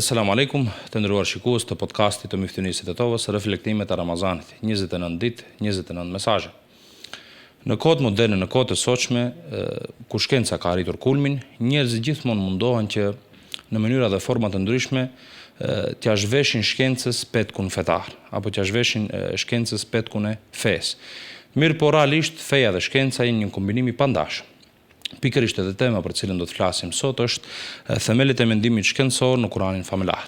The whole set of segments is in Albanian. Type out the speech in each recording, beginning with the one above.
Assalamu alaikum, të nderuar shikues të podcastit të Myftënisë të Tovës, reflektimet e Ramazanit, 29 ditë, 29 mesazhe. Në kohët moderne, në kohët e sotshme, ku shkenca ka arritur kulmin, njerëzit gjithmonë mundohen që në mënyra dhe forma të ndryshme t'ia zhveshin shkencës petkun fetar, apo t'ia zhveshin shkencës petkun e fesë. Mirë po realisht, feja dhe shkenca janë një kombinim i pandashëm. Pikërisht edhe tema për cilën do të flasim sot është themelet e mendimit shkencor në Kuranin familjar.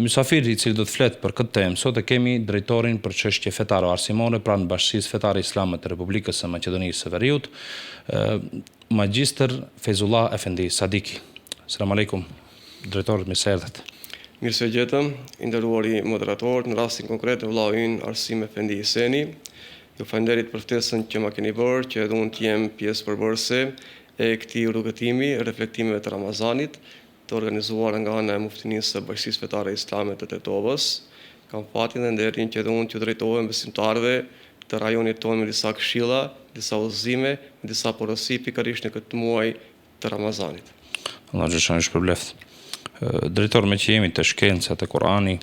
Mysafiri i cili do të flet për këtë temë sot e kemi drejtorin për çështje fetare arsimore pranë Bashkisë Fetare Islame të Republikës së Maqedonisë së Veriut, Magjistër Fezullah Efendi Sadiki. Selam aleikum, drejtor, mirë se erdhët. Mirë se gjetëm, i nderuari moderator, në rastin konkret vëllau ynë Arsim Efendi Iseni. Ju falenderit për ftesën që ma keni bërë, që edhe unë t'jem pjesë përbërëse e këtij rrugëtimi, reflektimeve të Ramazanit, të organizuar nga ana e Muftinisë së Bashkisë Fetare Islame të Tetovës. Kam fatin dhe nderin që edhe unë t'ju drejtohem besimtarëve të rajonit tonë me disa këshilla, disa udhëzime, me disa porosi pikërisht në këtë muaj të Ramazanit. Allah xhashan është përbleft. Drejtor, me që jemi të shkenca të Kurani,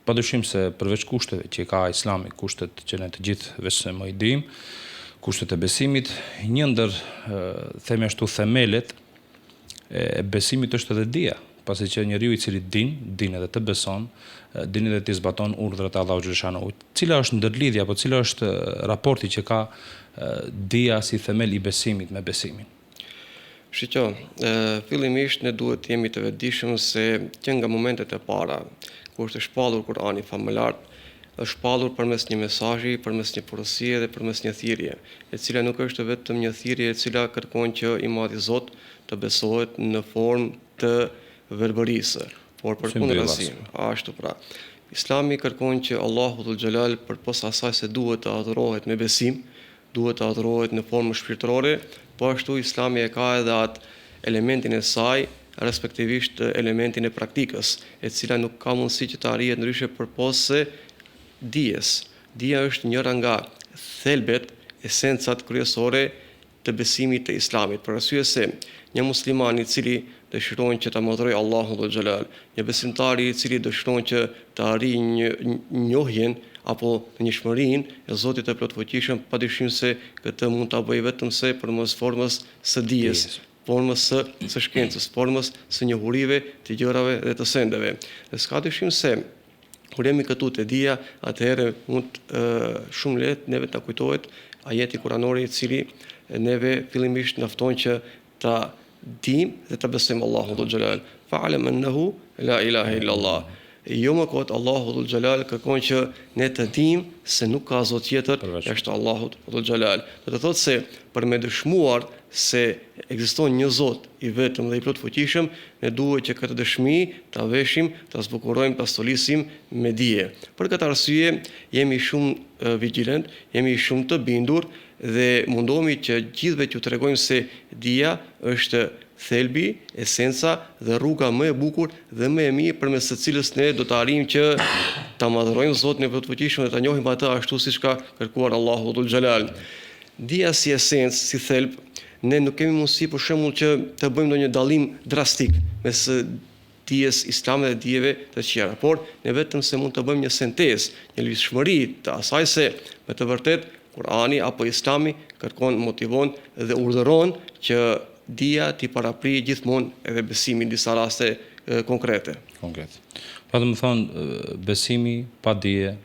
padyshim se përveç kushteve që ka Islami, kushtet që ne të gjithë veçse më i dimë, kushtet e besimit, një ndër themi ashtu themelet e besimit është edhe dija, pasi që njeriu i cili din edhe të beson, din edhe të zbaton urdhrat e Allahut xhaleshanu. Cila është ndërlidhja apo cila është raporti që ka dija si themel i besimit me besimin? Shiko, fillimisht ne duhet të jemi të vetëdijshëm se që nga momentet e para kur është shpallur Kurani familjar, është shpallur përmes një mesazhi, përmes një porosie dhe përmes një thirrje, e cila nuk është vetëm një thirrje e cila kërkon që i Madhi Zot të besohet në formë të verbërisë, por përkundërzi, ashtu pra. Islami kërkon që Allahu Dhul Xhelal përpos asaj se duhet të adhurohet me besim, duhet të adhurohet në formë shpirtërore, po ashtu Islami e ka edhe atë elementin e saj, respektivisht elementin e praktikës, e cila nuk ka mundësi që të arrihet ndryshe përpos se dijes. Dija është njëra nga thelbet, esencat kryesore të besimit të Islamit. Për arsye se një musliman i cili dëshiron që ta madhrojë Allahun Dhul Xhelal, një besimtar i cili dëshiron që të arrijë një njohjen apo njëshmërinë e Zotit të plotfuqishëm, padyshim se këtë mund ta bëjë vetëm se përmes formës së dijes, formës së shkencës, formës së njohurive të gjërave dhe të sendeve. Dhe s'ka dyshim se kur jemi këtu te dija, atëherë mund shumë lehtë neve ta kujtohet ajeti kuranor i cili neve fillimisht na fton që ta dimë dhe ta besojmë Allahun Dhul Xhelal. Fa'lam annahu la ilaha illa Allah. Jo më kot Allahu Dhul Xhelal kërkon që ne të dimë se nuk ka Zot tjetër jashtë Allahut Dhul Xhelal. Do të thotë se për me dëshmuar se ekziston një Zot i vetëm dhe i plotfuqishëm, ne duhet që këtë dëshmi ta veshim, ta zbukurojmë, ta stolisim me dije. Për këtë arsye jemi shumë vigjilent, jemi shumë të bindur dhe mundohemi që gjithëve t'ju tregojmë se dija është thelbi, esenca dhe rruga më e bukur dhe më e mirë përmes së cilës ne do të arrijmë që ta madhrojmë Zotin e plotfuqishëm dhe ta njohim atë ashtu siç ka kërkuar Allahu Dhul Xhelal. Dija si esencë, si thelb, ne nuk kemi mundësi për shembull që të bëjmë ndonjë dallim drastik mes dijes islame dhe dijeve të tjera, por ne vetëm se mund të bëjmë një sintezë, një lidhshmëri të asaj se me të vërtetë Kurani apo Islami kërkon, motivon dhe urdhëron që dija t'i paraprijë gjithmonë edhe besimin në disa raste konkrete. Pa do të thonë besimi pa dije.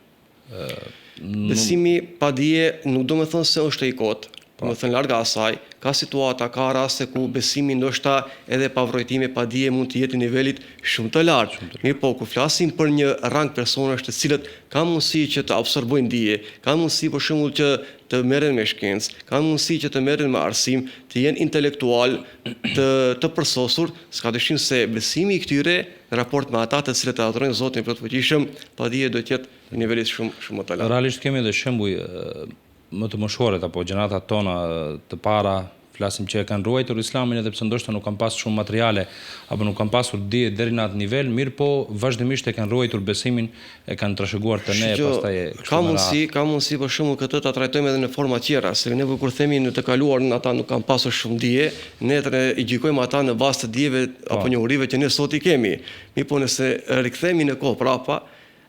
Besimi pa dije nuk do të thonë se është i kotë. Do të thënë larg asaj, ka situata, ka raste ku besimi ndoshta edhe pa vrojtime, pa dije mund të jetë në nivelit shumë të lartë. Mirë po, kur flasim për një rang personash të cilët kanë mundësi që të absorbojnë dije, kanë mundësi për shembull që të merren me shkencë, kanë mundësi që të merren me arsim, të jenë intelektual, të përsosur, s'ka dyshim se besimi i këtyre në raport me ata të cilët e adhurojnë Zotin e plotfuqishëm, pa dije do të jetë në nivelit shumë të lartë. Realisht kemi edhe shembuj më të moshuarit apo gjenerat tona të para, Flasim që e kanë ruajtur Islamin edhe pse ndoshta nuk kanë pasur shumë materiale apo nuk kanë pasur dije deri në atë nivel, mirë po vazhdimisht e kanë ruajtur besimin, e kanë trashëguar të ne pastaj ka mundësi për shembull këtë ta trajtojmë edhe në forma tjera, se ne kur themi në të kaluarin ata nuk kanë pasur shumë dije, ne i gjykojmë ata në bazë të dijeve apo njohurive që ne sot i kemi. Mirë po nëse rikthehemi në kohë prapa,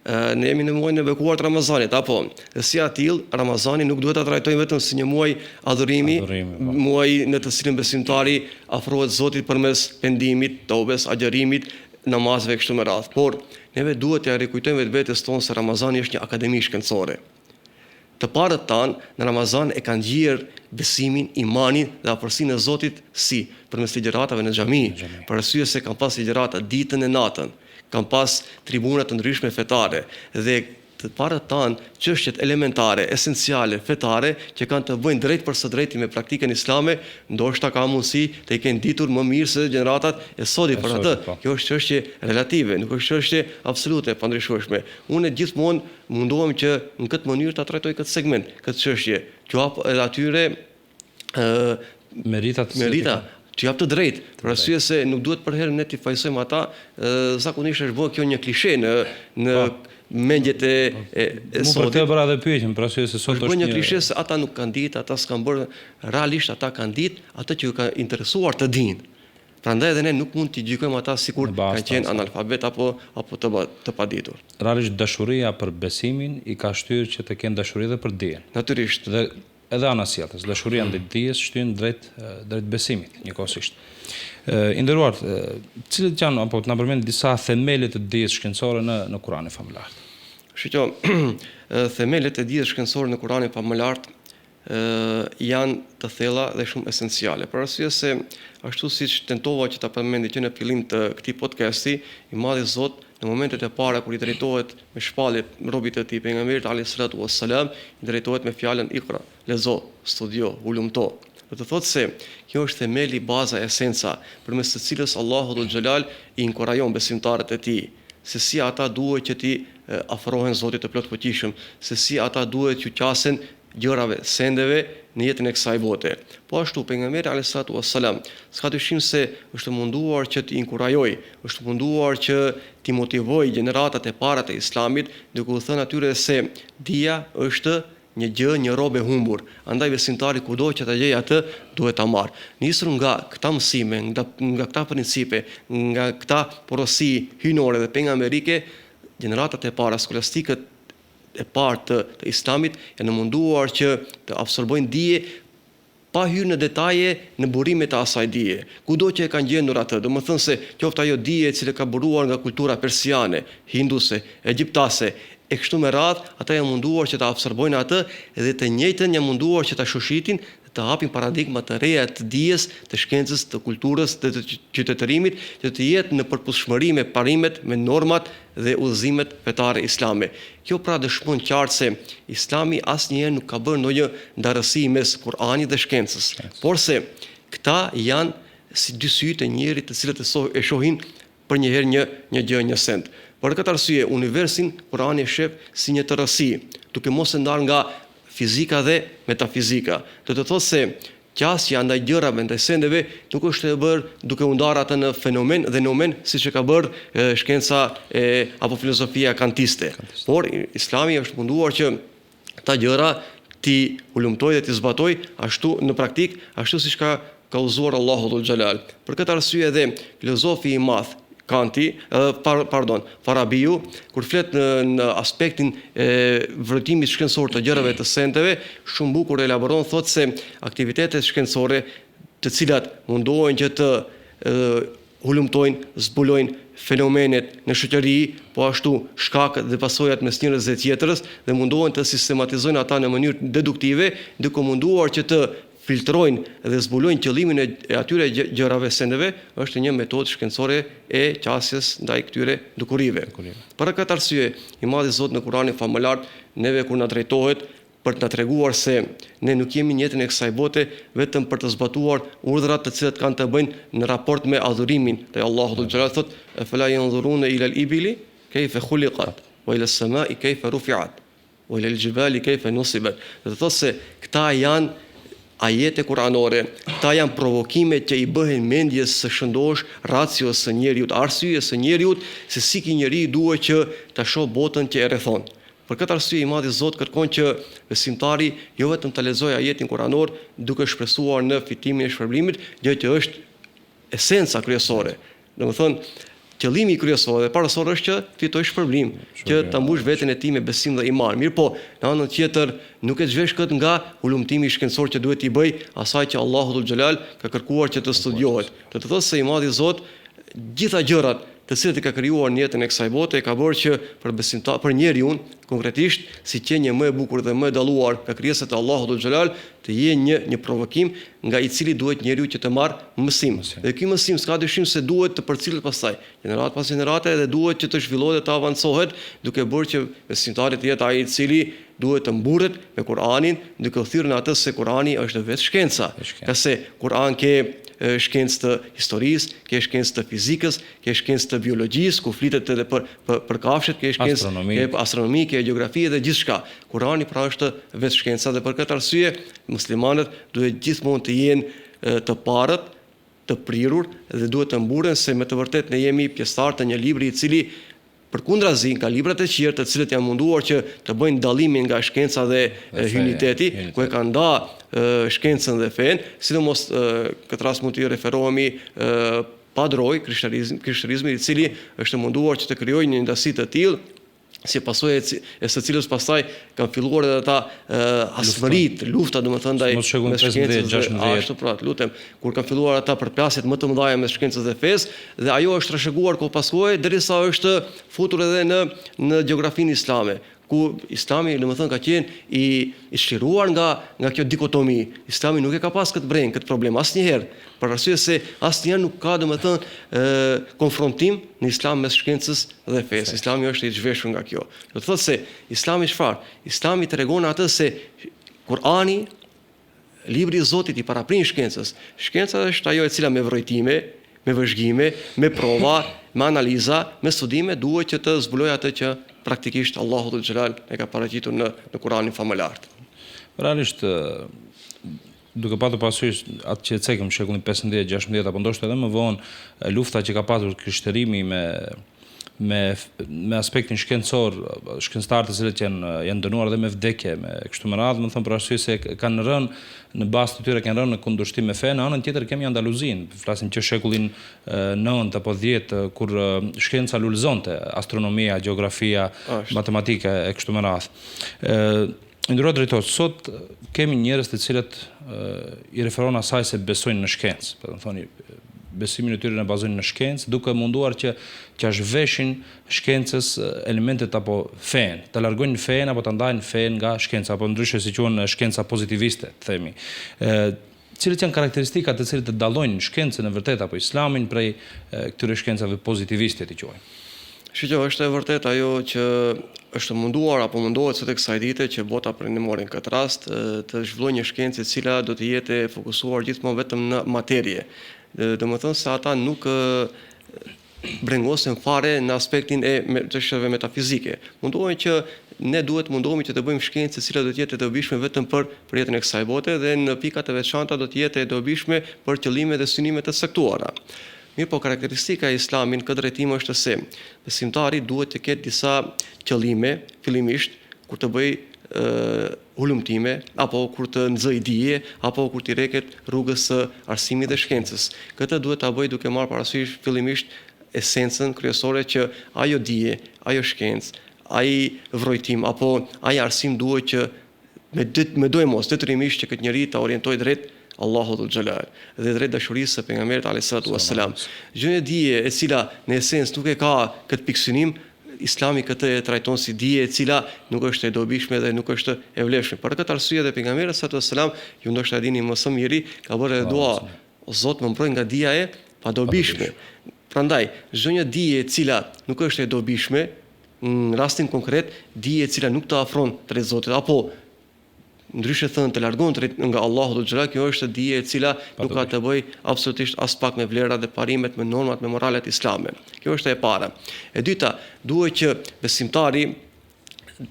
ne jemi në muajin e bekuar të Ramazanit, apo si atill Ramazani nuk duhet ta trajtojmë vetëm si një muaj adhurimi, muaj në të cilin besimtari afrohet Zotit përmes pendimit, tobes, agjërimit, namazeve kështu me radhë. Por neve duhet t'ia rikujtojmë vetes tonë se Ramazani është një akademi shkencore. Të parët tanë në Ramazan e kanë gjerë besimin, imanin dhe afërsinë e Zotit përmes ligjëratave në xhami, për arsye se kanë pas ligjërata ditën e natën, kanë pas tribuna të ndryshme fetare dhe të parët tanë çështjet elementare, esenciale, fetare që kanë të bëjnë drejt për së drejti me praktikën islame, ndoshta ka mundësi të i kenë ditur më mirë se gjeneratat e sotit për atë. Kjo është çështje relative, nuk është çështje absolute, pandryshueshme. Unë gjithmonë mundohem që në këtë mënyrë ta trajtoj këtë segment, këtë çështje, që hap edhe atyre merita që jap të drejtë, për arsye se nuk duhet për herë ne t'i fajsojmë ata, zakonisht është bërë kjo një klishe në mendjet e sotit. Për të bëra edhe pyetjen, për arsye se sot është një klishe se ata nuk kanë ditë, ata s'kan bërë, realisht ata kanë ditë atë që ju ka interesuar të dinë. Prandaj edhe ne nuk mund t'i gjykojmë ata sikur kanë qenë analfabet apo të paditur. Realisht dashuria për besimin i ka shtyrë që të kenë dashuri edhe për dijen. Natyrisht. Dhe edhe ana sjelljes, dashuria ndaj dijes shtyn drejt besimit njëkohësisht. I nderuar, cilët janë apo të na përmend disa themele të dijes shkencore në Kur'anin famullar? Shqipto, themelet e dijes shkencore në Kur'anin famullar janë të thella dhe shumë esenciale. Për arsye se ashtu siç tentova që ta përmendi që në fillim të këtij podcasti, i Madhi Zot në momentet e para kur i drejtohet me shpallje robit të tij pejgamberit alayhis salatu wassalam, i drejtohet me fjalën Iqra, lezo, studio, ulumto. Do të thotë se kjo është themeli, baza, esenca përmes të cilës Allahu dhul xhelal i inkurajon besimtarët e tij, se si ata duhet që ti afrohen Zotit të plotfuqishëm, se si ata duhet që qasen gjërave, sendeve në jetën e kësaj bote. Po ashtu pejgamberi alayhis salatu wassalam s'ka dyshim se është munduar që t'i inkurajoj, është munduar që t'i motivoj gjeneratat e para të Islamit, duke u thënë atyre se dija është një gjë, një robe humbur. Andaj besimtari kudo që ta gjej atë duhet ta marrë. Nisur nga këta mësime, nga këta principe, nga këta porosi hyjnore dhe pejgamberike, gjeneratat e para, skolastikët e parë të Islamit janë munduar që të absorbojnë dije pa hyrë në detaje në burimet e asaj dije. Kudo që e kanë gjendur atë, domethënë se qoftë ajo dije e cila ka buruar nga kultura persiane, hinduse, egjiptase, e kështu me radhë, ata janë munduar që ta absorbojnë atë dhe të njëjtën janë munduar që ta shoshitin, të hapin paradigma të reja të dijes, të shkencës, të kulturës, të qytetërimit, që të jetë në përputhshmëri me parimet, me normat dhe udhëzimet fetare islame. Kjo pra dëshmon qartë se Islami asnjëherë nuk ka bërë ndonjë ndarësi mes Kur'anit dhe shkencës, por se këta janë si dy sy të njërit të cilët e shohin për një herë një gjë, një send. Për këtë arsye, universin Kur'ani e sheh si një tërësi, duke mos e ndarë nga fizika dhe metafizika. Do të thotë se qasja ndaj gjërave, ndaj sendeve, nuk është e bërë duke u ndarë atë në fenomen dhe nomen, siç e ka bërë shkenca apo filozofia kantiste. Por Islami është munduar që ta gjëra ti ulumtoj dhe ti zbatoj ashtu në praktik, ashtu siç ka kauzuar Allahu dhul xhelal. Për këtë arsye edhe filozofi i madh Farabiu, kur flet në aspektin vërtetimit shkencor të gjërave të sendeve, shumë bukur elaboron, thotë se aktivitetet shkencore të cilat mundohen që të hulumtojnë, zbulojnë fenomenet në shoqëri, po ashtu shkakët dhe pasojat mes njërës dhe tjetrës, dhe mundohen të sistematizojnë ata në mënyrë deduktive, duke munduar që të filtrojnë dhe zbulojnë qëllimin e atyre gjërave sendeve, është një metodë shkencore e qasjes ndaj këtyre dukurive. Për këtë arsye, i Madhi Zot në Kur'anin famullar neve kur na drejtohet për të na treguar se ne nuk jemi në jetën e kësaj bote vetëm për të zbatuar urdhrat të cilat kanë të bëjnë në raport me adhurimin te Allahu dhul xhelal, thotë fala yanzuruna ila al-ibli kayfa khuliqat wa ila as-sama'i kayfa rufi'at wa ila al-jibali kayfa nusibat. Do të thotë se këta janë ajete kuranore, ta janë provokime që i bëhen mendjes së shëndosh, racios së njeriut, arsyes së njeriut, se si ki njeri duhet që ta shoh botën që e rrethon. Për këtë arsye i Madhi Zot kërkon që besimtari jo vetëm ta lexojë ajetin kuranor duke shpresuar në fitimin e shpërblimit, gjë që është esenca kryesore. Domethënë, qëllimi kryesor dhe parasor është që fitoj shpërblim, që ta mbush veten e tij me besim dhe iman. Mirë po, në anën tjetër nuk e zhvesh këtë nga ulumtimi shkencor që duhet t'i bëj asaj që Allahu Dhul Xhelal ka kërkuar që të studiohet. Do të thotë se i Madhi Zot gjitha gjërat të cilët i ka krijuar në jetën e kësaj bote, ka bërë që për njeriu konkretisht si qenie më e bukur dhe më e dalluar nga krijesat e Allahut Dhul Xhelal, të jenë një provokim nga i cili duhet njeriu që të marrë mësim. Dhe ky mësim s'ka dyshim se duhet të përcillet pastaj, gjenerat pas gjenerate, dhe duhet që të zhvillohet dhe të avancohet, duke bërë që besimtari të jetë ai i cili duhet të mburret me Kur'anin, duke u thirrur në atë se Kur'ani është vetë shkenca. Ka se Kur'an ke shkencë të historisë, ke shkencë të fizikës, ke shkencë të biologjisë, ku flitet edhe për kafshët, ke shkencë ke astronomi, ke gjeografi dhe gjithçka. Kurani pra është vetë shkenca dhe për këtë arsye muslimanët duhet gjithmonë të jenë të parët, të prirur dhe duhet të mburen se me të vërtetë ne jemi pjesëtar të një libri i cili përkundrazi nga librat e tjerë të cilët janë munduar që të bëjnë dallimin nga shkenca dhe hyjniteti, ku e kanë nda shkencën dhe fen, sidomos këtë rast mund të referohemi padroj, krishterizmi i cili është munduar që të krijojë një ndasi të tillë si pasojë e së cilës pastaj kanë filluar edhe ata asmërit, lufta domethënë ndaj mes shkencës dhe ashtu pra, lutem, kur kanë filluar ata përplasjet më të mëdha mes shkencës dhe fesë, dhe ajo është trashëguar kohë pas kohe derisa është futur edhe në gjeografinë islame, ku Islami domethënë ka qenë i shliruar nga kjo dikotomi. Islami nuk e ka pas këtë breng, këtë problem asnjëherë, për arsye se asnjëherë nuk ka domethënë konfrontim në Islam mes shkencës dhe fesë. Islami është i zhveshur nga kjo. Do të thotë se Islami çfarë? Islami tregon atë se Kur'ani, libri i Zotit, i paraprin shkencës. Shkenca është ajo e cila me vrojtime, me vëzhgime, me prova, me analiza, me studime duhet që të zbulojë atë që praktikisht Allahu Dhul Xhelal e ka paraqitur në Kur'anin famëlar. Realisht, duke patur parasysh atë që e cekëm shekullin 15-16 apo ndoshta edhe më vonë lufta që ka patur krishterimi me aspektin shkencor, shkencëtarët të cilët janë dënuar dhe me vdekje, me kështu me radhë, më thënë për arsye se kanë rënë në bazë të tyre, kanë rënë në kundërshtim me fe. Në anën tjetër kemi Andaluzin, flasim që shekullin 9 apo 10, kur shkenca lulëzonte, astronomia, gjeografia, matematika e kështu me radhë. Nderuar drejtor, sot kemi njerëz të cilët i referohen asaj se besojnë në shkencë, do të thoni besimin e tyre në bazojnë në shkencë, duke munduar që zhveshin shkencës elementet apo fen, të largojnë fen apo të ndajnë fen nga shkenca, apo ndryshe si quhen shkenca pozitiviste, themi. Cilët janë karakteristikat të cilët të dallojnë shkencën e vërtetë apo Islamin prej këtyre shkencave pozitiviste, i quajmë? Shqipëria është e vërtet ajo që është munduar apo mundohet sot e kësaj dite që bota përndimore në këtë rast të zhvillojë një shkencë e cila do të jetë fokusuar gjithmonë vetëm në materie. Domethënë se ata nuk brengosen fare në aspektin e çështjeve metafizike. Mundohen që ne mundohemi që të bëjmë shkencë e cila do të jetë e dobishme vetëm për jetën e kësaj bote dhe në pikat e veçanta do të jetë e dobishme për qëllime dhe synime të caktuara. Mirë po, karakteristika e Islamin këtë drejtim është se besimtari duhet të ketë disa qëllime fillimisht kur të bëj hulumtime, apo kur të nxëj dije, apo kur t'i reket rrugës së arsimit dhe shkencës. Këtë duhet ta bëj duke marrë parasysh fillimisht esencën kryesore që ajo dije, ajo shkencë, ai vrojtim apo ai arsim duhet që me dojmos detyrimisht që këtë njerëz ta orientojë drejt Allahu Dhul Xhelal dhe drejt dashurisë së pejgamberit alayhis salatu wassalam. Gjëja dije e cila në esencë nuk e ka këtë pikësynim, Islami këtë e trajton si dije e cila nuk është e dobishme dhe nuk është e vlefshme. Për këtë arsye dhe pejgamberi sallallahu alajhi wasallam, ju ndoshta dini më së miri, ka bërë dua, o Zot më mbroj nga dija e padobishme. Prandaj, çdo një dije e cila nuk është e dobishme, në rastin konkret, dije e cila nuk të afron drejt Zotit apo ndryshe thënë të largon nga Allahu Dhul Xhelal, kjo është dije e cila nuk ka të bëjë absolutisht as pak me vlerat dhe parimet, me normat, me moralet islame. Kjo është e para. E dyta, duhet që besimtari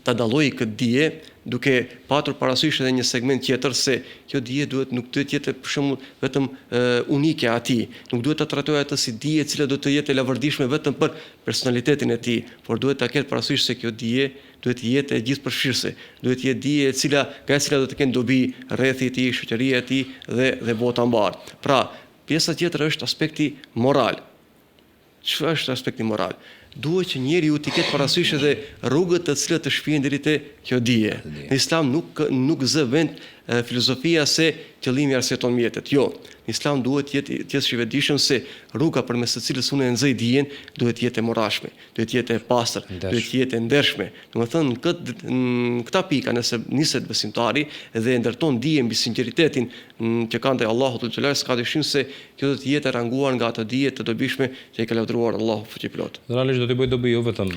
ta dallojë këtë dije duke patur parasysh edhe një segment tjetër se kjo dije nuk duhet të jetë për shembull vetëm unike atij, nuk duhet ta trajtojë atë si dije e cila do të jetë e lavërdishme vetëm për personalitetin e tij, por duhet ta ketë parasysh se kjo dije duhet të jetë e gjithëpërfshirëse, duhet të jetë dije nga e cila do të kenë dobi rrethi i tij, shoqëria e tij dhe bota mbar. Pra, pjesa tjetër është aspekti moral. Çfarë është aspekti moral? Duhet që njeriu të ketë parasysh edhe rrugët të cilat të shpijnë deri te kjo dije. Në Islam nuk zë vend filozofia se qëllimi arsyeton mjetet. Jo. Në Islam duhet të jetë i vetëdijshëm se rruga përmes së cilës unë nxej dijen duhet të jetë e moralshme, duhet të jetë e pastër, duhet të jetë e ndershme. Domethënë në këta pika nëse niset besimtari dhe ndërton dijen mbi sinqeritetin që ka ndaj Allahut xhelal, s'ka dyshim se kjo do të jetë e ranguar nga ato dije të dobishme që i ka lavdëruar Allahu fuqiplot. Realisht do t'i bëj dobi jo vetëm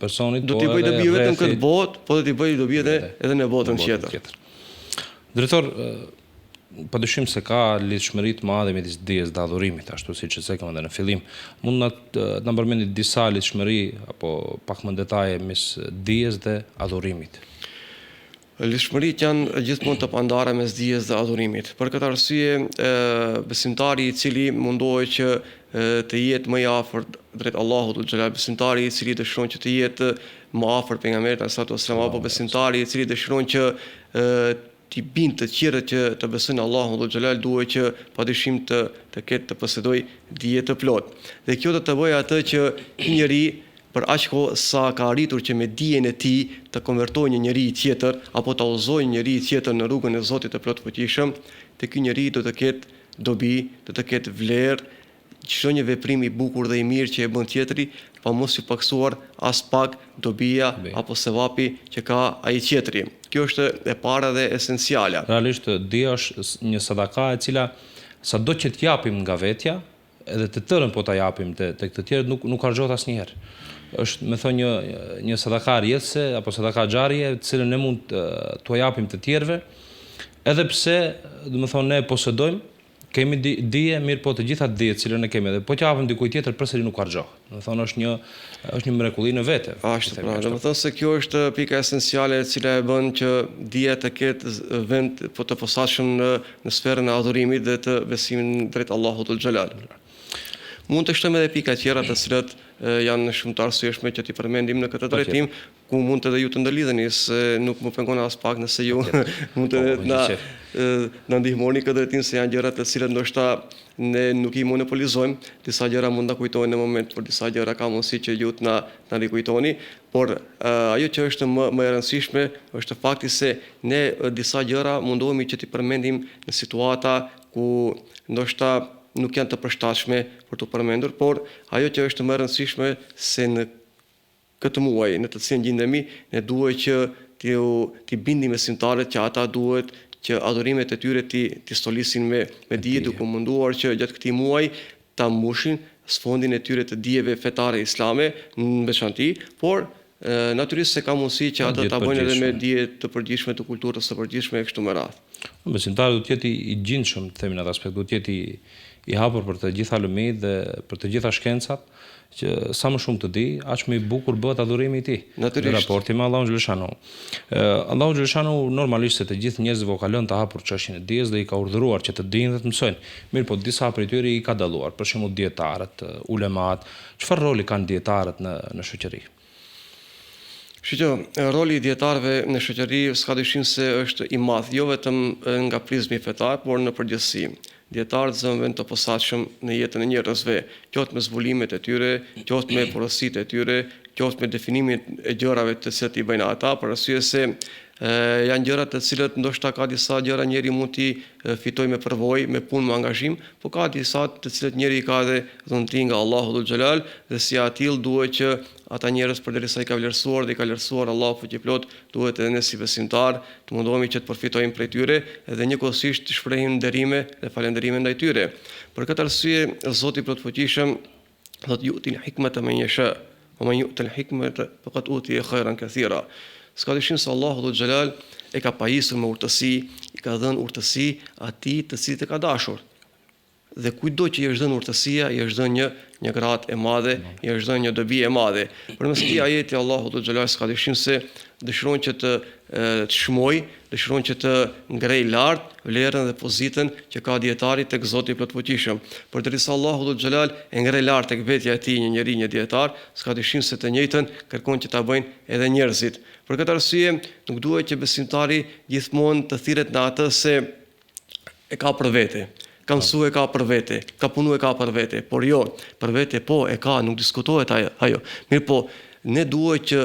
personit, do t'i bëj dobi jo vetëm këtë botë, po do t'i bëj dobi edhe në botën tjetër. Drejtor, padyshim se ka lidhshmëri të madhe midis dijes dhe adhurimit, ashtu siç e thekëm edhe në fillim. Mund na përmendni disa lidhshmëri apo pak më detaje mes dijes dhe adhurimit? Lidhshmëritë janë gjithmonë të pandara mes dijes dhe adhurimit. Për këtë arsye, besimtari i cili mundohet që të jetë më i afërt drejt Allahut xhelal, besimtari i cili dëshiron që të jetë më afër pejgamberit sallallahu alaihi wasallam, apo besimtari i cili dëshiron që t'i bind të tjerët që të besojnë në Allahun xhelal, duhet që padyshim të posedoj dije të plot. Dhe kjo do të bëjë atë që një njeri për aq kohë sa ka arritur që me dijen e tij të konvertojë një njeri tjetër apo ta udhëzojë një njeri tjetër në rrugën e Zotit të plotfuqishëm, te ky njeri do të ketë dobi, do të ketë vlerë, çdo një veprim i bukur dhe i mirë që e bën tjetri, pa mos i paksuar as pak dobia apo sevapi që ka ai tjetri. Kjo është e para dhe esenciala. Realisht dija është një sadaka e cila sado që t'japim nga vetja, edhe të tërën po ta japim te të tjerët nuk harxhohet asnjëherë. Është me thonë një sadaka rrjedhse apo sadaka xharie, të cilën ne mund t'u japim të tjerëve, edhe pse, domethënë ne posedojmë, kemi dije, mirë po të gjitha dijet që ne kemi, edhe po që japim dikujt tjetër përsëri nuk harxhohet. Domethënë është një mrekulli në vete. Ashtu, pra, domethënë se kjo është pika esenciale e cila e bën që dija të ketë vend po të posaçëm në sferën e adhurimit dhe të besimit drejt Allahut xhelal. Mund të shtojmë edhe pika tjera të cilat janë shumë të arsyeshme që t'i përmendim në këtë drejtim, ku mund edhe ju të ndërlidheni, se nuk më pengon as pak nëse ju mund të na ndihmoni këtë drejtim, se janë gjëra të cilat ndoshta ne nuk i monopolizojmë, disa gjëra mund ta kujtojnë në moment, por disa gjëra ka mundësi që ju të na rikujtoni, por ajo që është më e rëndësishme është fakti se ne disa gjëra mundohemi që t'i përmendim në situata ku ndoshta nuk janë të përshtatshme për të përmendur, por ajo që është më e rëndësishme se në këtë muaj në të cilin gjendemi, ne duhet që t'i bindim besimtarët që ata duhet që adhurimet e tyre t'i stolisin me dije, duke munduar që gjatë këtij muaji ta mbushin sfondin e tyre të dijeve fetare islame në veçanti, por natyrisht se ka mundësi që ata ta bëjnë edhe me dije të përgjithshme të kulturës së përgjithshme e kështu me radhë. Besimtari do të jetë i gjindshëm, themi në atë aspekt, do të jetë i hapur për të gjitha lëmit dhe për të gjitha shkencat, që sa më shumë të di, aq më i bukur bëhet adhurimi i tij. Në raporti me Allahun xhaleshanu. Allahu xhaleshanu normalisht se të gjithë njerëzit ka lënë të hapur çështjen e dijes dhe i ka urdhëruar që të dinë dhe të mësojnë. Mirë, po disa prej tyre i ka dalluar, për shembull dietarët, ulemat, çfarë roli kanë dietarët në shoqëri? Roli i dietarëve në shoqëri s'ka dyshim se është i madh, jo vetëm nga prizmi fetar, por në përgjithësi. Dietarët zënë vend të posaçëm në jetën e njerëzve, qoftë me zbulimet e tyre, qoftë me porositë e tyre, qoftë me definimin e gjërave të cilat i bëjnë ata, për arsye se janë gjëra të cilat ndoshta ka disa gjëra njeri mund t'i fitojë me përvojë, me punë, me angazhim, por ka disa të cilat njeri ka edhe dhunti nga Allahu xhalal, dhe si atill duhet që ata njerëz përderisa i ka vlerësuar dhe i ka vlerësuar Allahu fuqiplot, duhet edhe ne si besimtar të mundohemi që të përfitojmë prej tyre dhe njëkohësisht të shprehim nderime dhe falënderime ndaj tyre. Për këtë arsye Zoti plotfuqishëm thotë yu'til hikmata man yasha wa man yu'tal hikmata faqad utiya khairan kathira. S'ka dyshim se Allahu xhalal e ka pajisur me urtësi, i ka dhënë urtësi atij të cilit e ka dashur. dhe kujdo që i është dhënë urtësia, i është dhënë një gratë e madhe, i është dhënë një dobi e madhe. Përmes këtij ajeti Allahu Dhul Xhelal s'ka dyshim se dëshiron që të çmoj, dëshiron që të ngrej lart vlerën dhe pozitën që ka dietari tek Zoti i plotfuqishëm. Përderisa Allahu Dhul Xhelal e ngrej lart tek vetja e tij një dietar, s'ka dyshim se të njëjtën kërkon që ta bëjnë edhe njerëzit. Për këtë arsye, nuk duhet që besimtari gjithmonë të thirret në atë se e ka për vete. Ka mësu e ka për vete, ka punu e ka për vete, por jo, për vete po e ka, nuk diskutohet ajo. Mirë po, ne duhet që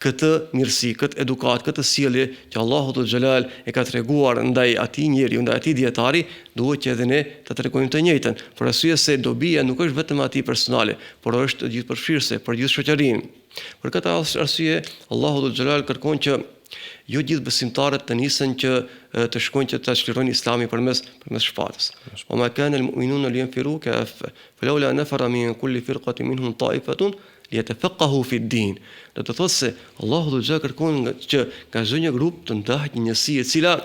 këtë mirësi, këtë edukat, këtë sjellje që Allahu Dhul Xhelal e ka treguar ndaj atij njeriu, ndaj atij dietari, duhet që edhe ne ta tregojmë të njëjtën. Për arsye se dobia nuk është vetëm atij personale, por është gjithëpërfshirëse për gjithë shoqërinë. Për këtë arsye, Allahu Dhul Xhelal kërkon që jo gjithë besimtarët të nisen që të shkojnë që të çlirojnë Islamin përmes shpatës. O ma kana al-mu'minuna liyanfiru kaffa, falawla nafara min kulli firqatin minhum ta'ifatun liyatafaqahu fi ad-din. Do të thotë se Allahu do të kërkon që ka çdo një grup të ndahet një njësi e cila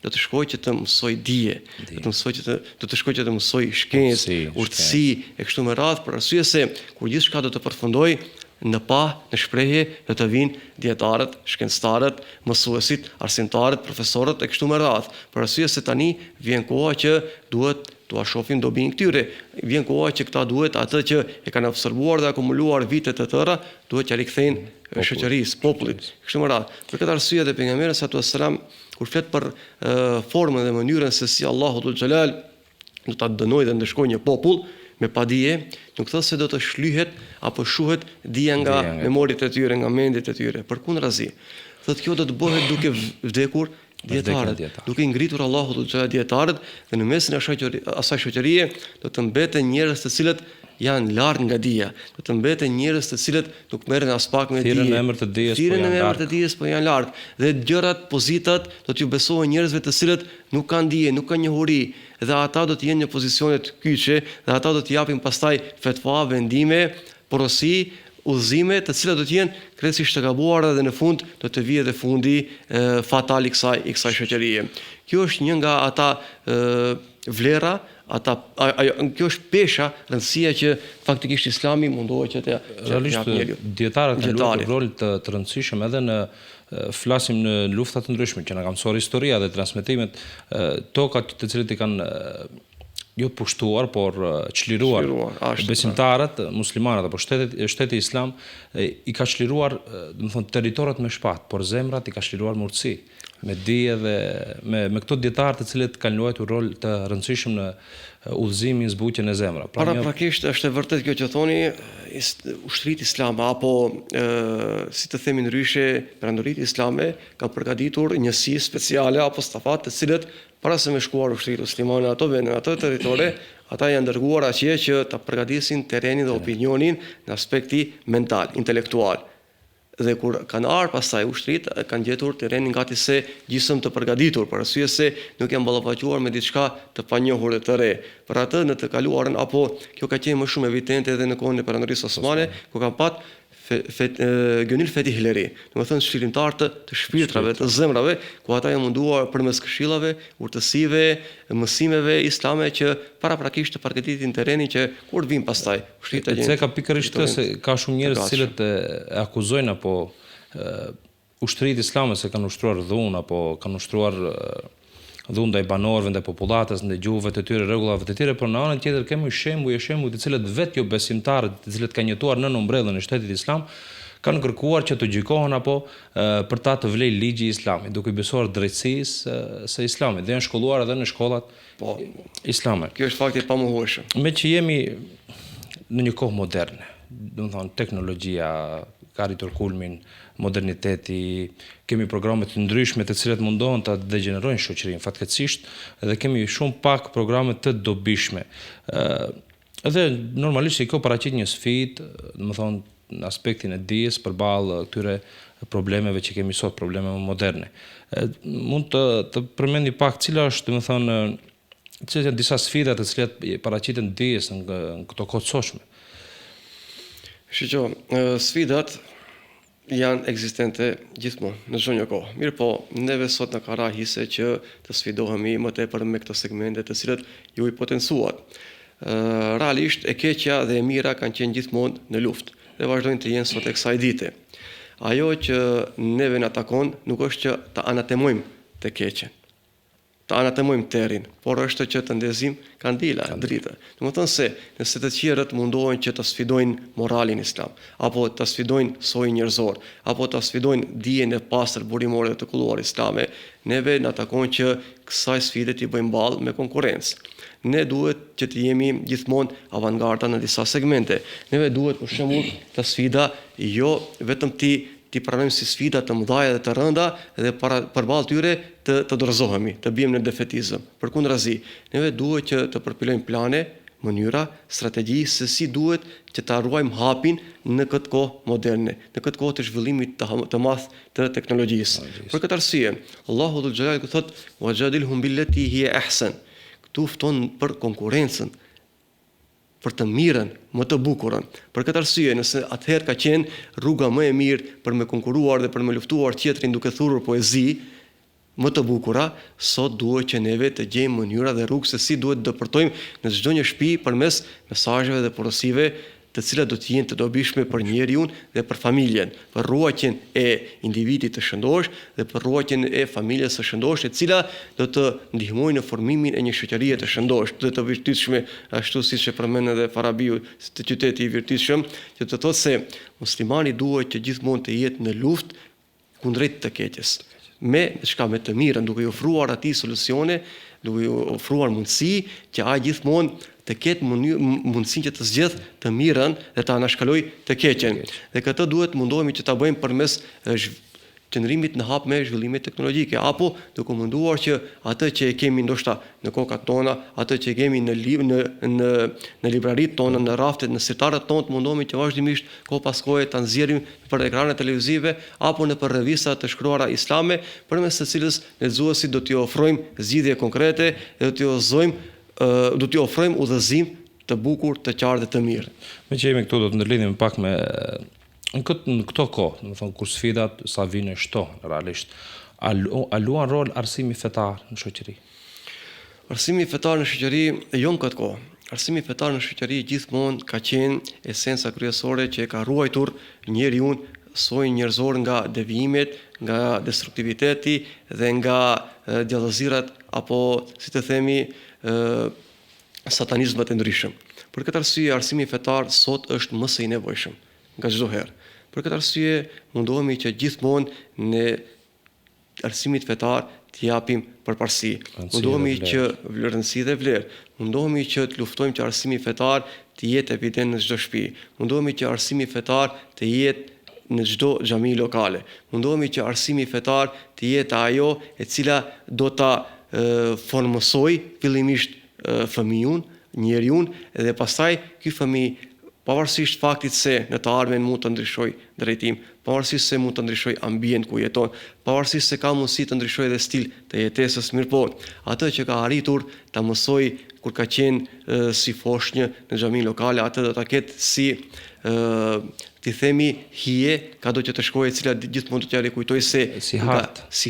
do të shkojë që të mësoj dije, do të mësoj që të shkojë që të mësoj shkencë, urtësi e kështu me radhë, për arsye se kur gjithçka do të përfundoj në shprehje do të vinë dietarët, shkencëtarët, mësuesit, arsimtarët, profesorët e kështu me radhë. Për arsye se tani vjen koha që duhet t'ua shohim dobin këtyre. Vjen koha që këta duhet atë që e kanë absorbuar dhe akumuluar vite të tëra, duhet t'ia rikthejnë shoqërisë, popullit, kështu me radhë. Për këtë arsye dhe pejgamberi sallallahu alajhi wasallam kur flet për formën dhe mënyrën se si Allahu Dhul Xhelal do ta dënojë dhe ndeshkojë një popull me padije, nuk thotë se do të shlyhet apo shuhet dija nga memoritë e tyre, nga mendjet e tyre. Përkundrazi, thotë kjo do të bëhet duke vdekur dietarët, duke ngritur Allahu Dhul Xhelal dietarët dhe në mesin e asaj shoqërie do të mbeten njerëz të cilët janë larg nga dija, do të mbeten njerëz të cilët nuk merren as pak me dije. Thirrën në emër të dijes, po janë larg. Dhe gjërat, pozitat do t'ju besohen njerëzve të cilët nuk kanë dije, nuk kanë njohuri, dhe ata do të jenë në pozicione të kyçe, dhe ata do të japin pastaj fetva, vendime, porosi, udhëzime, të cilat do të jenë krejtësisht të gabuara dhe në fund do të vijë edhe fundi fatal i kësaj shoqërie. Kjo është një nga ata vlera, kjo është pesha, rëndësia që faktikisht Islami mundohet që të japë njeriu. Dietarët kanë luajtur rol të rëndësishëm edhe në flasim në lufta të ndryshme që na ka mësuar historia dhe transmetimet, tokat të cilët i kanë jo pushtuar, por çliruar besimtarët, muslimanët apo shteti islam i ka çliruar, do të thonë, territorët me shpatë, por zemrat i ka çliruar me urtësi, me dije dhe me këto dietarë të cilët kanë luajtur rol të rëndësishëm në udhëzimin, zbutjen e zemrave. Paraprakisht është e vërtet kjo që thoni, ushtritë islame apo si të themi ndryshe, perandoritë islame kanë përgatitur njësi speciale apo stafat të cilët para se me shkuar ushtritë muslimane ato vende, ato territore, ata janë dërguar atje që ta përgatisin terrenin dhe opinionin në aspekti mental, intelektual. Dhe kur kanë ardhur pastaj ushtrit, kanë gjetur terrenin gati se gjysmë të përgatitur, për arsye se nuk janë ballafaqur me diçka të panjohur dhe të re. Për atë në të kaluarën apo kjo ka qenë më shumë evidente edhe në kohën e perandorisë osmane, ku kanë pat gënil fetihleri, domethënë shqirimtar të shpirtrave, të zemrave, ku ata janë munduar përmes këshillave, urtësive, mësimeve islame që paraprakisht të përgatitin terrenin që kur vin pastaj ushtrit e ka pikërisht se ka shumë njerëz të cilët e akuzojnë apo ushtritë islame se kanë ushtruar dhunë apo kanë ushtruar dhunë ndaj banorëve, ndaj popullatës, ndaj gjuhëve të tyre, rregullave të tyre, por në anën tjetër kemi shembuj të cilët vetë jo besimtarët, të cilët kanë jetuar nën umbrellën e shtetit islam, kanë kërkuar që të gjykohen apo për ta të vlej ligji i islamit, duke i besuar drejtësisë së islamit, dhe janë shkolluar edhe në shkollat islame. Kjo është fakti i pamohshëm. Me që jemi në një kohë moderne, do të thonë teknologjia ka arritur kulmin, moderniteti, kemi programe të ndryshme të cilat mundohen të degenerojnë shoqërinë fatkeqësisht, dhe kemi shumë pak programe të dobishme. Edhe normalisht kjo paraqit një sfidë, do të thonë në aspektin e dijes përballë këtyre problemeve që kemi sot, probleme moderne. Mund të përmendi pak cila është, do të thonë, cilat janë disa sfida të cilat paraqiten dijes në këto kohë të sotshme. Sfidat janë ekzistente gjithmonë në çdo një kohë. Mirë po, neve sot na ka ra hise që të sfidohemi më tepër me këto segmente të cilët ju i potencuat. Realisht e keqja dhe e mira kanë qenë gjithmonë në luftë dhe vazhdojnë të jenë sot e kësaj dite. Ajo që neve na takon nuk është që ta anatemojmë të keqen, ta anatemojmë terrin, por është që të ndezim kandila, drita. Domethënë se nëse të tjerët mundohen që të sfidojnë moralin islam, apo të sfidojnë sojën njerëzor, apo të sfidojnë dijen e pastër burimore dhe të kulluar islame, neve na takon që kësaj sfide t'i bëjmë ballë me konkurrencë. Ne duhet që të jemi gjithmonë avangarda në disa segmente. Neve duhet për shembull të sfida jo vetëm ti pranojmë si sfida të mëdha dhe të rënda dhe përballë tyre të dorëzohemi, të bijmë në defetizëm. Përkundrazi, neve duhet që të përpilojmë plane, mënyra, strategji se si duhet që ta ruajmë hapin në këtë kohë moderne, në këtë kohë të zhvillimit të madh të teknologjisë. Për këtë arsye, Allahu dhul Xhelal thotë: "Wajadilhum billati hiya ahsan." Këtu fton për konkurrencën, për të mirën, më të bukurën. Për këtë arsye, nëse atëherë ka qenë rruga më e mirë për me konkuruar dhe për me luftuar tjetrin duke thurur poezi më të bukura, sot duhet që neve të gjejmë mënyra dhe rrugë se si duhet të dëpërtojmë në çdo një shtëpi përmes mesazheve dhe porosive të cilat do të jenë të dobishme për njeriun dhe për familjen, për ruajtjen e individit të shëndosh dhe për ruajtjen e familjes së shëndosh, e cila do të ndihmojë në formimin e një shoqërie të shëndosh, të virtytshme, ashtu siç e përmend edhe Farabiu, të qyteti i virtytshëm, që të thotë se muslimani duhet që gjithmonë të jetë në luftë kundrejt të keqes, me të mirën, duke i ofruar atij solucione, duke i ofruar mundësi që ai gjithmonë të ketë mundësinë që të zgjedh të mirën dhe ta anashkaloj të keqen. Dhe këtë duhet mundohemi që ta bëjmë përmes qëndrimit në hap me zhvillimet teknologjike, apo duke munduar që atë që e kemi ndoshta në kokat tona, atë që e kemi në librarit tona, në raftet, në sirtarët tonë, mundohemi që vazhdimisht kohë pas kohe ta nxjerrim për ekranet televizive apo në për revista të shkruara islame, përmes së cilës lexuesit do t'i ofrojmë zgjidhje konkrete dhe do t'i ofrojmë udhëzim të bukur, të qartë dhe të mirë. Me që jemi këtu do të ndërlidhemi pak me në këto kohë, do të thonë kur sfidat sa vinë shtohen realisht, a luan rol arsimi fetar në shoqëri? Arsimi fetar në shoqëri jo në këtë kohë. Arsimi fetar në shoqëri gjithmonë ka qenë esenca kryesore që e ka ruajtur njeriu, sojën njerëzor nga devijimet, nga destruktiviteti dhe nga djallëzirat apo si të themi satanizmat e ndryshëm. Për këtë arsye arsimi fetar sot është më së i nevojshëm nga çdo herë. Për këtë arsye mundohemi që gjithmonë në arsimit fetar të japim përparësi. Mundohemi që rëndësi dhe vlerë. Mundohemi që të luftojmë që arsimi fetar të jetë evident në çdo shtëpi. Mundohemi që arsimi fetar të jetë në çdo xhami lokale. Mundohemi që arsimi fetar të jetë ajo e cila do ta formosoj fillimisht fëmijën, njeriu dhe pastaj ky fëmijë pavarësisht faktit se në të ardhmen mund të ndryshoj drejtim, pavarësisht se mund të ndryshoj ambient ku jeton, pavarësisht se ka mundësi të ndryshoj dhe stil të jetesës, mirë po, atë që ka arritur ta mësoj kur ka qenë si foshnjë në xhamin lokale, atë do ta ketë si ti themi hije, ka do që të shkojë e cila gjithmonë do t'ja rikujtoj se si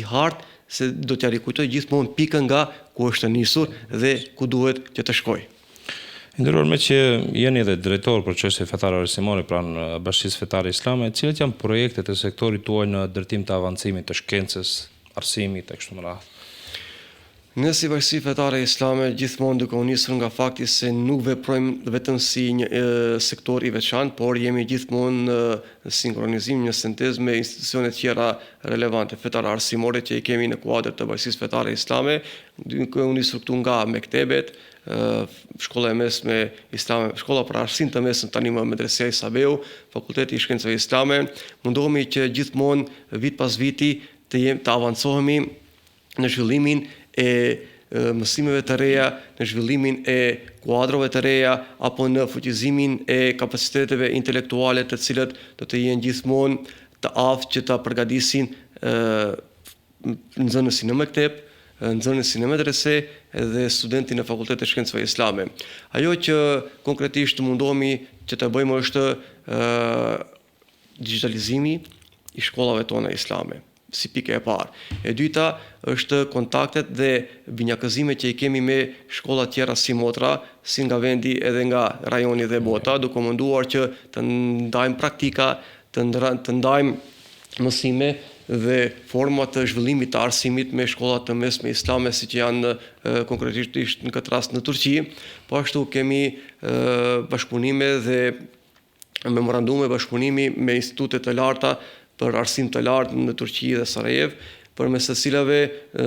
hartë, se do t'ja rikujtoj gjithmonë pikën nga ku është nisur dhe ku duhet që të shkojë. Nderuar, me që jeni edhe drejtor për çështje fetare arsimore pranë Bashkisë Fetare Islame, cilat janë projektet e sektorit tuaj në drejtim të avancimit të shkencës, arsimit e kështu me radhë? Ne si Bashki Fetare Islame gjithmonë duke u nisur nga fakti se nuk veprojmë vetëm si një sektor i veçantë, por jemi gjithmonë në sinkronizim, një sintezë me institucione tjera relevante fetare arsimore që i kemi në kuadër të Bashkisë Fetare Islame, duke u nisur këtu nga mektebet, shkolla e mesme islame, shkolla për arsim të mesme tani më Medresia Isabeu, Fakulteti i Shkencave Islame, mundohemi që gjithmonë vit pas viti të avancohemi në zhvillimin e mësimeve të reja, në zhvillimin e kuadrove të reja apo në fuqizimin e kapaciteteve intelektuale të cilët do të jenë gjithmonë të aftë që ta përgatisin nxënësin në mekteb, nxënësin në medrese dhe studentin në Fakultetin e Shkencave Islame. Ajo që konkretisht mundohemi që të bëjmë është digitalizimi i shkollave tona islame, si pike e parë. E dyta është kontaktet dhe binjakëzimet që i kemi me shkolla tjera si motra, si nga vendi edhe nga rajoni dhe bota, duke munduar që të ndajmë praktika, të ndajmë mësime dhe forma të zhvillimit të arsimit me shkollat të mesme islame, si që janë konkretisht në këtë rast në Turqi. Po ashtu kemi bashkëpunime dhe memorandume bashkëpunimi me institute të larta për arsim të lartë në Turqi dhe Sarajev, përmes të cilave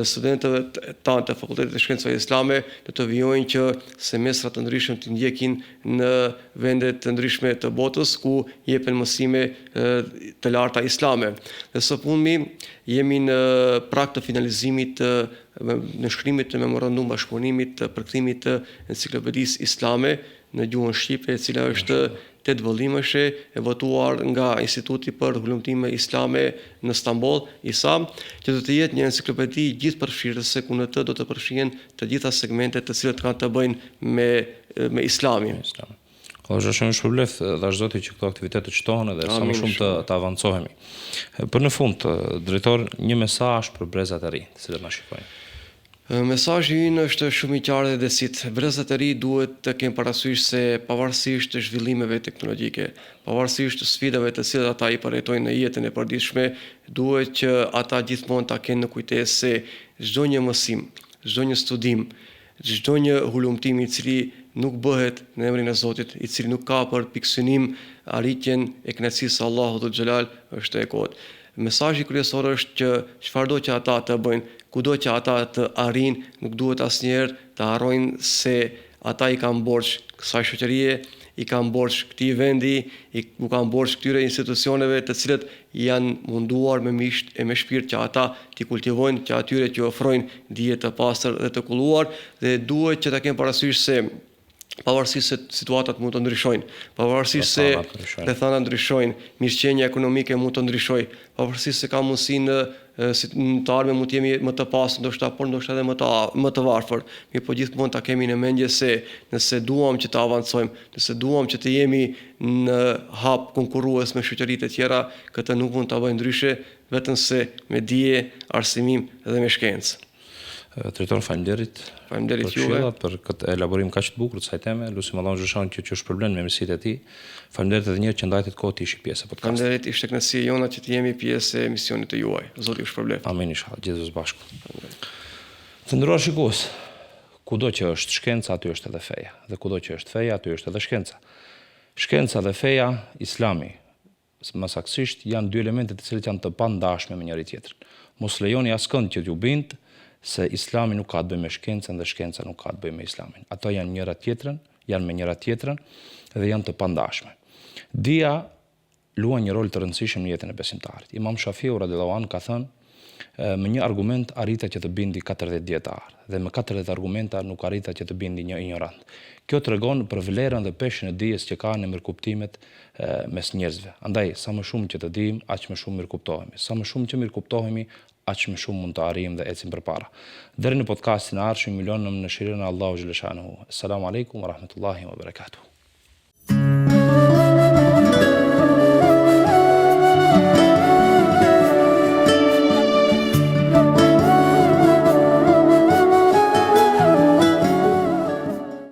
studentëve tanë të Fakultetit të Shkencave Islame të vijojnë që semestra të ndryshme të ndjekin në vende të ndryshme të botës ku jepen mësime të larta islame. Dhe së fundmi jemi në prag të finalizimit në shkrimit të memorandum bashkëpunimit të përkthimit të enciklopedisë islame në gjuhën shqipe, e cila është 8 vëllimëshe e votuar nga Instituti për Hullumtime Islame në Stamboll, ISAM, që do të jetë një enciklopedi gjithëpërfshirëse ku në të do të përfshihen të gjitha segmentet të cilët kanë të bëjnë me islamin. Është shumë shpërblet dash zoti që këto aktivitete çtohen dhe sa më shumë të avancohemi. Për në fund, drejtor, një mesazh për brezat e rinj, të cilët na shikojnë. Mesazhi ynë është shumë i qartë dhe desit. Brezat e ri duhet të kenë parasysh se pavarësisht të zhvillimeve teknologjike, pavarësisht të sfidave të cilat ata i përjetojnë në jetën e përditshme, duhet që ata gjithmonë ta kenë në kujtesë se çdo një mësim, çdo një studim, çdo një hulumtim i cili nuk bëhet në emrin e Zotit, i cili nuk ka për piksynim arritjen e kënaqësisë së Allahut Dhul Xhelal, është e kot. Mesazhi kryesor është që çfarëdo që ata të bëjnë, kudo që ata të arrijnë, nuk duhet asnjëherë të harrojnë se ata i kanë borxh kësaj shoqërie, i kanë borxh këtij vendi, i kanë borxh këtyre institucioneve të cilët janë munduar me misht e me shpirt që ata t'i kultivojnë, që atyre që ofrojnë dije të pastër dhe të kulluar, dhe duhet që ta kenë parasysh se pavarësisht se situatat mund të ndryshojnë, pavarësisht se rrethana ndryshojnë, mirëqenia ekonomike mund të ndryshojë, pavarësisht se ka mundësi në të ardhmen mund të jemi më të pasur, ndoshta edhe më të varfër. Mirë, po gjithmonë ta kemi në mendje se nëse duam që të avancojmë, nëse duam që të jemi në hap konkurrues me shoqëritë e tjera, këtë nuk mund ta bëjmë ndryshe vetëm se me dije, arsimim dhe me shkencë. Drejtor, faleminderit. Faleminderit juve për këtë elaborim kaq të bukur të kësaj teme. Lusim Allahun xhashan që shpërblen me mësitë e tij. Faleminderit edhe një herë që ndajtit kohë të ishi pjesë e podcastit. Faleminderit, ishte kënaqësi jona që të jemi pjesë e misionit të juaj. Zoti ju shpërblet. Amin inshallah, gjithë së bashku. Të nderuar shikues, kudo që është shkenca, aty është edhe feja, dhe kudo që është feja, aty është edhe shkenca. Shkenca dhe feja, Islami, më saktësisht, janë dy elemente të cilët janë të pandashme me njëri tjetrin. Mos lejoni askënd që t'ju bindë se Islami nuk ka të bëjë me shkencën dhe shkenca nuk ka të bëjë me Islamin. Ato janë njëra tjetrën, janë me njëra tjetrën dhe janë të pandashme. Dija luan një rol të rëndësishëm në jetën e besimtarit. Imam Shafiu radhiyallahu anhu ka thënë, me një argument arrita që të bindi 40 dietar dhe me 40 argumenta nuk arrita që të bindi një ignorant. Kjo tregon për vlerën dhe peshën e dijes që ka në mirëkuptimet mes njerëzve. Andaj sa më shumë që të dijmë, aq më shumë mirëkuptohemi. Sa më shumë që mirëkuptohemi, aq më shumë mund të arrijmë dhe ecim përpara. Deri në podcastin e ardhshëm, milionëm në shirin e Allahu xhaleshanuhu. Assalamu alaikum wa rahmatullahi wa barakatuh.